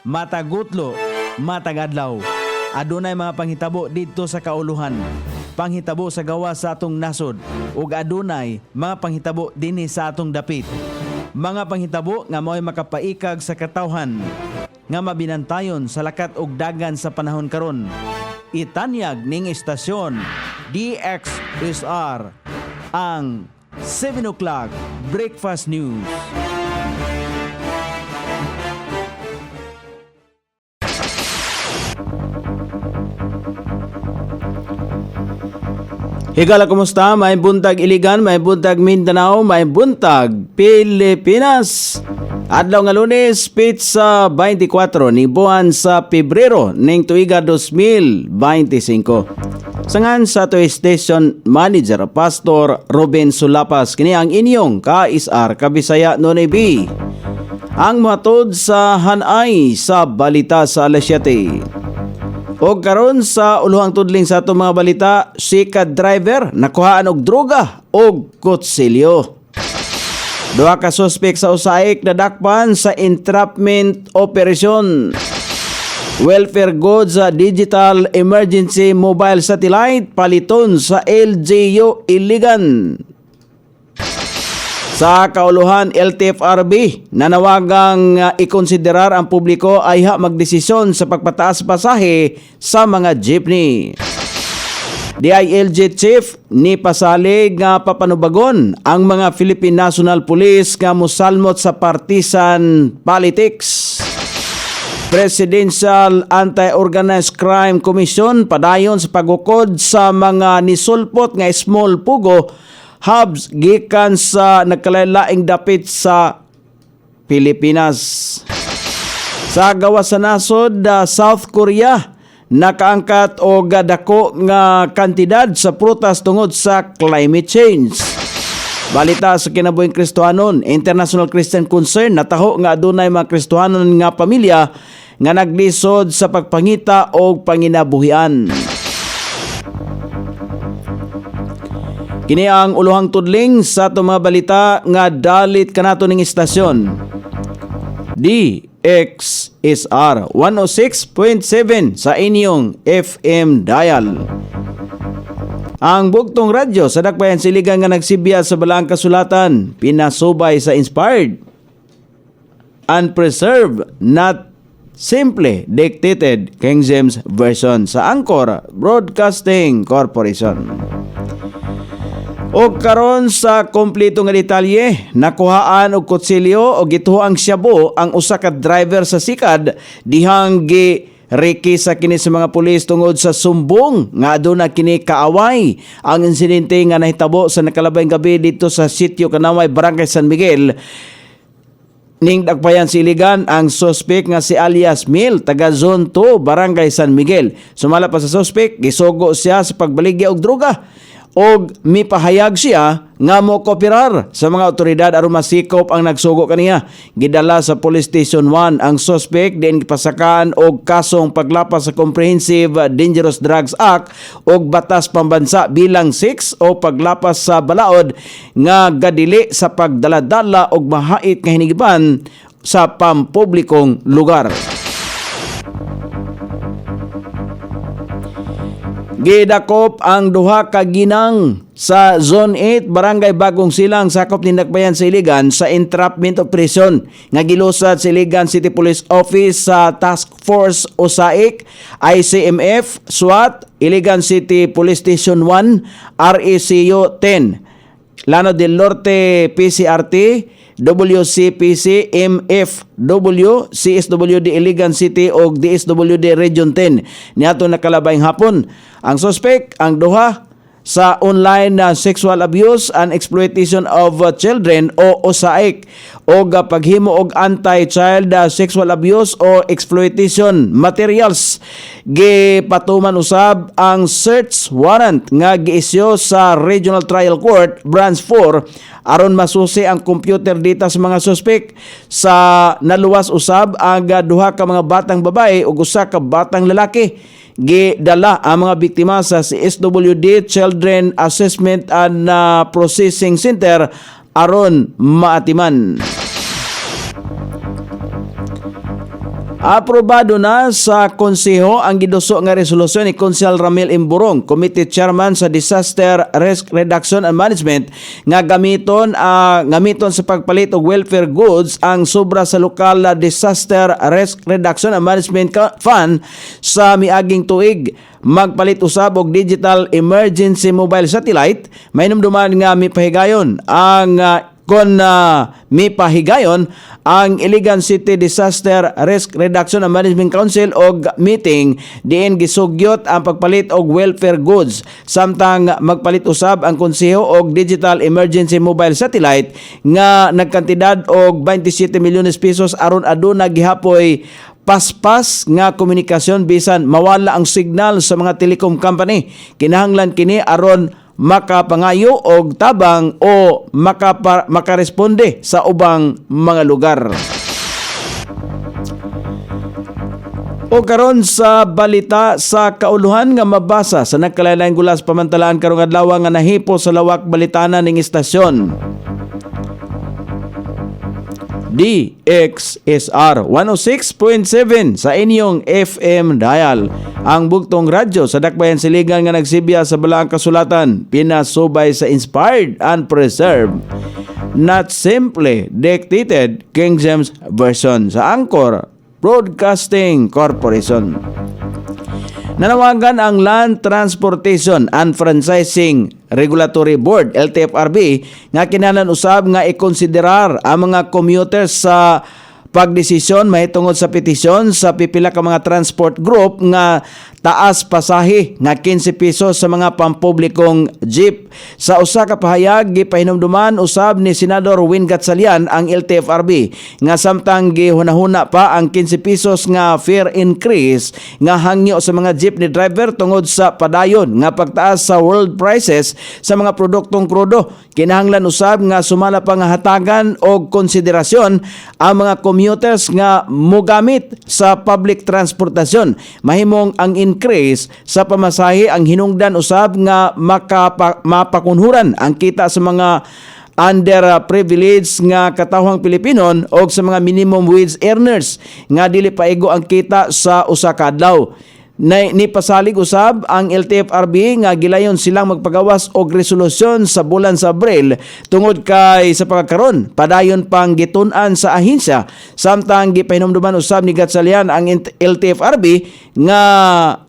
matagutlo, matagadlaw. Adunay mga panghitabo dito sa kauluhan, panghitabo sa gawa sa atong nasod, ug adunay mga panghitabo dinhi sa atong dapit. Mga panghitabo nga mao'y makapaikag sa katawhan, nga mabinantayon sa lakat ug dagan sa panahon karon. Itanyag ning istasyon DXSR ang 7 o'clock Breakfast News. Higala, kumusta? May buntag Iligan, may buntag Mindanao, may buntag Pilipinas. Adlaw nga Lunes, pizza 24 ni buwan sa Pebrero ning tuiga 2025. Sangan sa to station manager Pastor Ruben Sulapas, kini ang inyong ka-isar kabisaya Nonoy B. Ang matod sa hanay sa balita sa alas 7. O karon sa uluhang tudling sa atong mga balita, sikat driver nakuhaan og droga og kutsilyo. Duha ka suspek sa usaik na dakpan sa entrapment operation. Welfare goods sa Digital Emergency Mobile Satellite paliton sa LGU Iligan. Sa kauluhan, LTFRB nanawagang ikonsiderar ang publiko ay magdesisyon sa pagpataas pasahe sa mga jeepney. DILG Chief ni pasalig nga papanubagon ang mga Philippine National Police nga mosalmot sa partisan politics. Presidential Anti-Organized Crime Commission padayon sa pagukod sa mga nisulpot nga small pugo hubs gikan sa nagkalalaing dapit sa Pilipinas. Sa gawa sa nasod, South Korea nakaangkat og dako nga kantidad sa prutas tungod sa climate change. Balita sa kinabuhing Kristohanon, International Christian Concern nataho nga adunay mga Kristohanon nga pamilya nga naglisod sa pagpangita og panginabuhian. Kini ang uluhang tudling sa itong mga balita nga dalit kanato ning istasyon. DXSR 106.7 sa inyong FM dial. Ang bugtong radyo sa dakbayan siligan nga nagsibya sa balaang kasulatan, pinasubay sa inspired and preserved, not simply dictated King James Version sa Anchor Broadcasting Corporation. O karon sa kompleto nga detalye, nakuhaan og kutsilyo o gituho ang shabu ang usa ka driver sa sikad dihang Riki sa kini sa mga pulis tungod sa sumbong nga aduna kini kaaway. Ang insidente nga nahitabo sa nakalabayng gabi dito sa sitio Kanaway, Barangay San Miguel. Ning dagpayan sa Iligan ang suspek nga si alias Mil, taga Zone 2, Barangay San Miguel. Sumala pa sa suspek, gisugo siya sa pagbaligya og droga. Og mipahayag siya nga mo kooperar sa mga otoridad aron masikop ang nagsugo kaniya. Gidala sa Police Station 1 ang suspect din gipasakaan og kasong paglapas sa Comprehensive Dangerous Drugs Act og batas pambansa bilang 6 o paglapas sa balaod nga gadili sa pagdaladala og mahait nga hinigiban sa pampublikong lugar. Gidakop ang duha ka ginang sa Zone 8, Barangay Bagong Silang, sakop ni Dakbayan sa Iligan sa entrapment operation nga gilusad sa Iligan City Police Office sa Task Force Usaik, ICMF, SWAT, Iligan City Police Station 1, RECU 10, Llano del Norte PCRT, WCPC, MFW, CSWD Iligan City o DSWD Region 10 niadto nakalabayng hapon. Ang suspect ang duha sa online sexual abuse and exploitation of children o USAIC o paghimo og anti-child sexual abuse o exploitation materials. Gipatuman usab ang search warrant nga giisyu sa Regional Trial Court Branch 4 aron masusi ang computer data sa mga suspek. Sa naluwas usab ang duha ka mga batang babae ug usa ka batang lalaki. Gidala ang mga biktima sa CSWD Children Assessment and Processing Center aron maatiman. Aprobado na sa konseho ang giduso nga resolusyon ni Konsehal Ramil Imburong, Committee Chairman sa Disaster Risk Reduction and Management, nga gamiton sa pagpalit og welfare goods ang sobra sa lokal na Disaster Risk Reduction and Management Fund sa miaging tuig. Magpalit usab og digital emergency mobile satellite. Mainumduman nga mipahigayon ang mipahigayon ang Iligan City Disaster Risk Reduction and Management Council og meeting diin gisugyot ang pagpalit og welfare goods, samtang magpalit usab ang konseho og digital emergency mobile satellite nga nagkantidad og 27 milyones pesos aron aduna gihapoy paspas nga komunikasyon bisan mawala ang signal sa mga telecom company. Kinahanglan kini aron makapangayo og tabang o makaresponde sa ubang mga lugar. O karon sa balita sa kauluhan nga mabasa sa nagkalain-laing gulas pamantalaan karong adlaw nga nahipo sa lawak balitanan ning istasyon. DXSR 106.7 sa inyong FM dial. Ang bugtong radyo sa dakbayan siligan nga nagsibya sa balaang kasulatan, pinasubay sa inspired and preserved, not simply dictated King James Version sa Anchor Broadcasting Corporation. Nanawagan ang Land Transportation and Franchising Regulatory Board, LTFRB, nga kinahanglan usab nga ikonsiderar ang mga commuters sa pagdesisyon mahitungod sa petisyon sa pipila ka mga transport group nga taas pasahe nga 15 pesos sa mga pampublikong jeep. Sa usa ka pahayag gipahinumduman usab ni Senador Win Gatchalian ang LTFRB nga samtang gihunahuna pa ang 15 pesos nga fare increase nga hangyo sa mga jeepney driver tungod sa padayon nga pagtaas sa world prices sa mga produktong krudo, kinahanglan usab nga sumala pa nga hatagan og konsiderasyon ang mga commuters nga mogamit sa public transportasyon. Mahimong ang increase sa pamasahe ang hinungdan usab nga mapakunhuran ang kita sa mga underprivileged nga katawhang Pilipino o sa mga minimum wage earners nga dili paigo ang kita sa usa ka adlaw. Ni pasalig usab ang LTFRB nga gilayon silang magpagawas og resolusyon sa bulan sa Abril tungod kay sa pagkakaron padayon pang gitun-an sa ahensya, samtang gipahinumduman usab ni Gatchalian ang LTFRB nga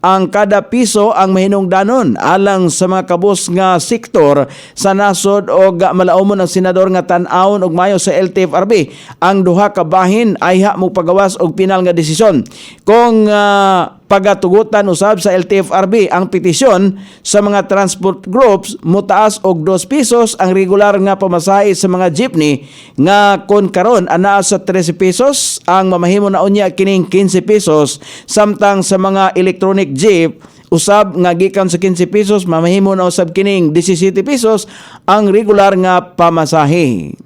ang kada piso ang mahinungdanon alang sa mga kabus nga sektor sa nasod og malaumon ang senador nga tan-awon og mayo sa LTFRB ang duha ka bahin ay mo pagawas og pinal nga desisyon. Kung pagatugutan usab sa LTFRB ang petisyon sa mga transport groups, mutaas og 2 pesos ang regular nga pamasahe sa mga jeepney nga kon karon anaa sa 13 pesos ang mamahimo na unya kining 15 pesos, samtang sa mga electronic jeep usab nga gikan sa 15 pesos mamahimo na usab kining 17 pesos ang regular nga pamasahe.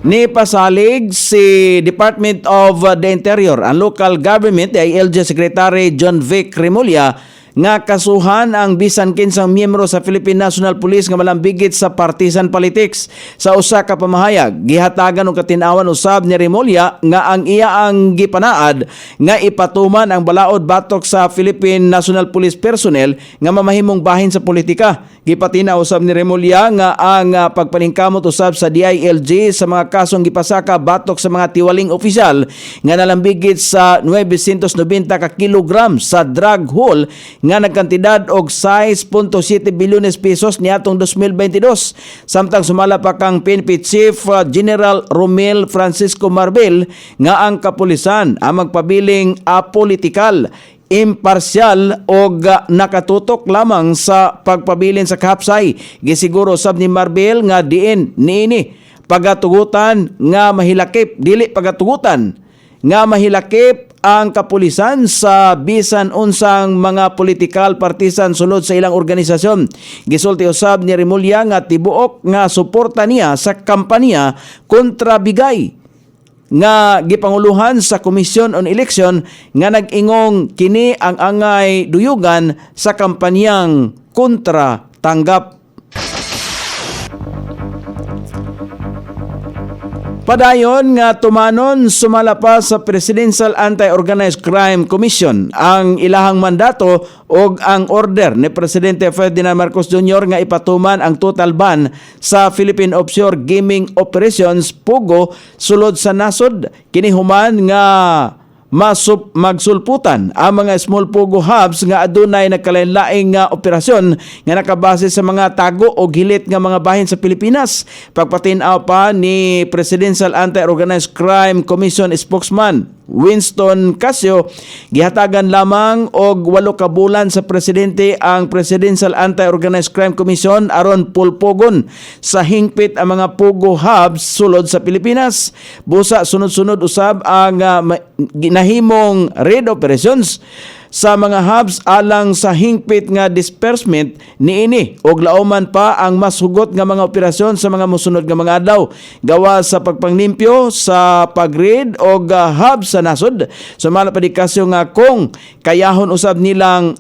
Ni pasalig si Department of the Interior ang local government ay LG Secretary John Vic Remulla nga kasuhan ang bisan kinsang miyembro sa Philippine National Police nga malambigit sa partisan politics. Sa usa ka pamahayag, gihatagan og katin-awan usab ni Remulla nga ang iya ang gipanaad nga ipatuman ang balaod batok sa Philippine National Police personnel nga mamahimong bahin sa politika. Gipatina usab ni Remulla nga ang pagpaningkamot usab sa DILG sa mga kasong gipasaka batok sa mga tiwaling opisyal nga nalambigit sa 990 ka kilogram sa drug haul nga nagkantidad og 6.7 bilyones pesos niadtong 2022, samtang sumala pa kang PNP Chief General Romel Francisco Marbel nga ang kapulisan ang magpabiling apolitikal, imparsyal o nakatutok lamang sa pagpabilin sa kahapsay. Gisiguro sab ni Marbel nga diin niini pagatugutan nga mahilakip, dili pagatugutan nga mahilakip ang kapulisan sa bisan unsang mga political partisan sulod sa ilang organisasyon. Gisulti usab ni Remulla nga tibuok nga suporta niya sa kampanya kontra bigay nga gipanguluhan sa Commission on Election nga nag-ingong kini ang angay duyugan sa kampanyang kontra tanggap. Padayon nga tumanon sumala pa sa Presidential Anti-Organized Crime Commission ang ilahang mandato o ang order ni Presidente Ferdinand Marcos Jr. nga ipatuman ang total ban sa Philippine Offshore Gaming Operations POGO sulod sa nasod. Kinihuman nga magsulputan ang mga small POGO hubs nga adunay nagkalain-laing nga operasyon nga nakabase sa mga tago o gilit nga mga bahin sa Pilipinas. Pagpatin-aw pa ni Presidential Anti-Organized Crime Commission spokesman Winston Casio, gihatagan lamang og 8 ka bulan sa presidente ang Presidential Anti-Organized Crime Commission aron pulpogon sa hingpit ang mga POGO hubs sulod sa Pilipinas. Busa sunod-sunod usab ang ginahimong raid operations sa mga hubs alang sa hingpit nga disbursement niini og lauman pa ang mas hugot nga mga operasyon sa mga mosunod nga mga adlaw gawa sa pagpanglimpyo sa pag-raid og hubs sa nasod. Sumala pa di kasyo nga kung kayahon usab nilang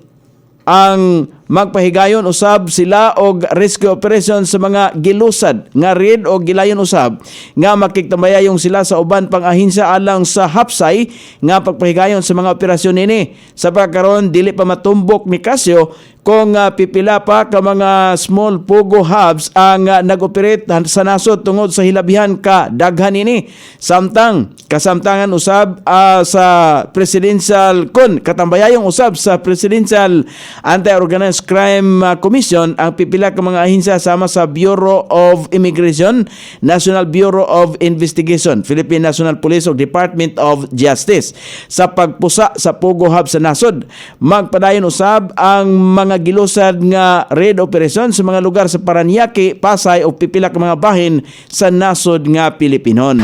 ang magpahigayon usab sila og rescue operation sa mga gilusad nga raid o gilayon usab nga makiktambayayong sila sa uban pang ahinsya alang sa hapsay nga pagpahigayon sa mga operasyon nini. Sa pagkaron dili pa matumbok ni Casio kung pipila pa ka mga small POGO hubs ang nag-operate sa nasod tungod sa hilabihan ka daghan ini. Samtang kasamtangan usab sa presidential katambayayong usab sa Presidential Anti-Organized Crime Commission ang pipila ka mga ahinsya sama sa Bureau of Immigration, National Bureau of Investigation, Philippine National Police o Department of Justice sa pagpusa sa POGO hub sa nasod. Magpadayon usab ang mga gilusad nga raid operation sa mga lugar sa Paranaque, Pasay o pipila ka mga bahin sa nasod nga Pilipinon.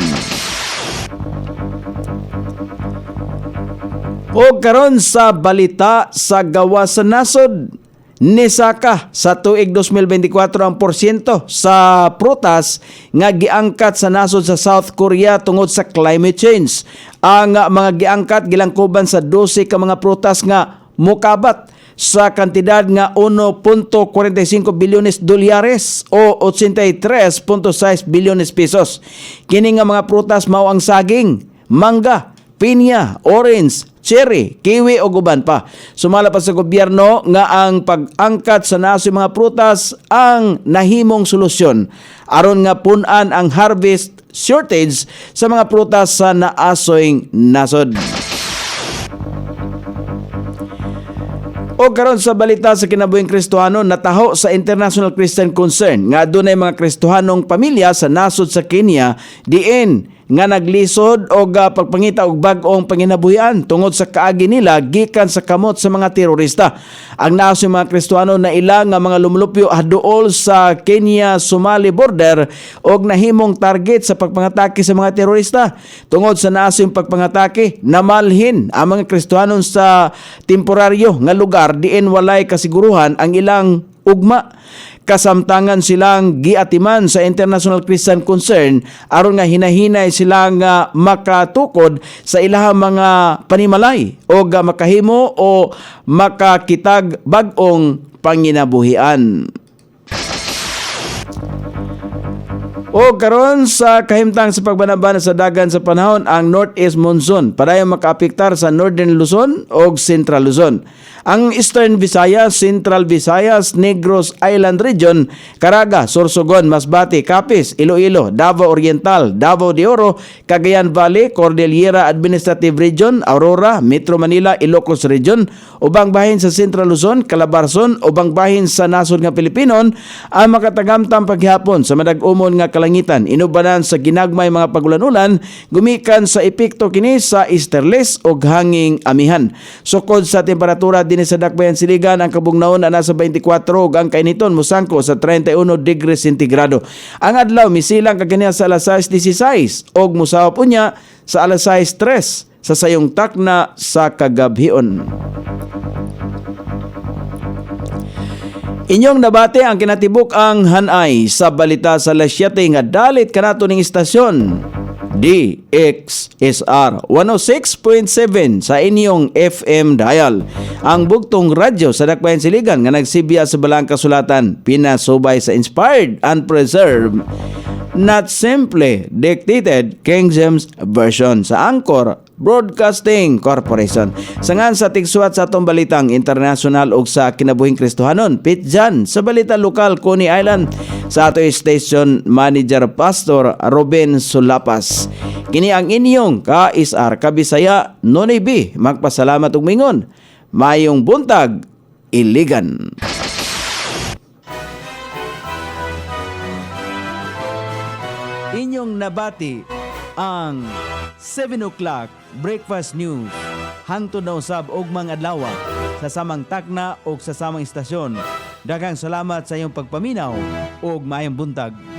O karon sa balita sa gawa sa nasod, nisaka sa tuig 2024 ang porsyento sa prutas nga giangkat sa nasod sa South Korea tungod sa climate change. Ang mga giangkat gilangkuban sa 12 ka mga prutas nga mukabat sa kantidad nga 1.45 bilyones dolyares o 83.6 bilyones pesos. Kini nga mga prutas mao ang saging, mangga, pinya, orange, cherry, kiwi o guban pa. Sumala pa sa gobyerno nga ang pag-angkat sa nasoy mga prutas ang nahimong solusyon aron nga punan ang harvest shortage sa mga prutas sa naasoy nasod. O karon sa balita sa kinabuhing Kristohano, nataho sa International Christian Concern nga adunay mga Kristohanong pamilya sa nasod sa Kenya diin nga naglisod og pagpangita og bag-ong panginabuhian tungod sa kaagi nila gikan sa kamot sa mga terorista. Ang nasod mga Kristohano na ilang nga mga lumulupyo aduol sa Kenya-Somali border og nahimong target sa pagpangatake sa mga terorista. Tungod sa nasod pagpangatake, namalhin ang mga Kristohanon sa temporaryo nga lugar diin walay kasiguruhan ang ilang ugma. Kasamtangan silang giatiman sa International Christian Concern aron nga hinahinay silang makatukod sa ilahang mga panimalay o makahimo o makakitag bag-ong panginabuhian. O karon sa kahimtang sa pagbanabana sa dagan sa panahon ang Northeast Monsoon padayon makaapektar sa Northern Luzon o Central Luzon. Ang Eastern Visayas, Central Visayas, Negros Island Region, Caraga, Sorsogon, Masbate, Capiz, Iloilo, Davao Oriental, Davao de Oro, Cagayan Valley, Cordillera Administrative Region, Aurora, Metro Manila, Ilocos Region, ubang bahin sa Central Luzon, Calabarzon, ubang bahin sa nasod nga Pilipinon ang makatagamtang paghapon sa madag-umon nga kalangitan inubanan sa ginagmay mga pagulan-ulan gumikan sa epekto kini sa easterlies ug hanging amihan. Sukod sa temperatura din sa Dakbayan Siligan ang kabugnaon na nasa 24 ug ang kainiton mosangko sa 31 degrees sentigrado. Ang adlaw misilang kaganiya sa alas 6:16 ug mosahop unya sa alas 6:03 sa sayong takna sa kagabhion. Inyong nabate ang kinatibuk ang hanay sa balita sa alas 7 nga dalit kanato ning istasyon DXSR 106.7 sa inyong FM dial. Ang bugtong radyo sa Dakbayan Siligan nga nagsibya sa balang kasulatan, pinasubay sa inspired and preserved not simply dictated King James Version sa Anchor Broadcasting Corporation. Sangan sa tigsuat sa atong balitang international ug sa kinabuhing Kristohanon, pitjan sa balita lokal Coney Island sa ato station manager Pastor Ruben Sulapas. Kini ang inyong ka-isar kabisaya Nonay B. Magpasalamat ug mingon. Mayong buntag, Iligan. Inyong nabati ang 7 o'clock breakfast news hangtod na usab og mga adlaw sa samang takna o sa samang istasyon. Daghang salamat sa iyong pagpaminaw ug maayong buntag.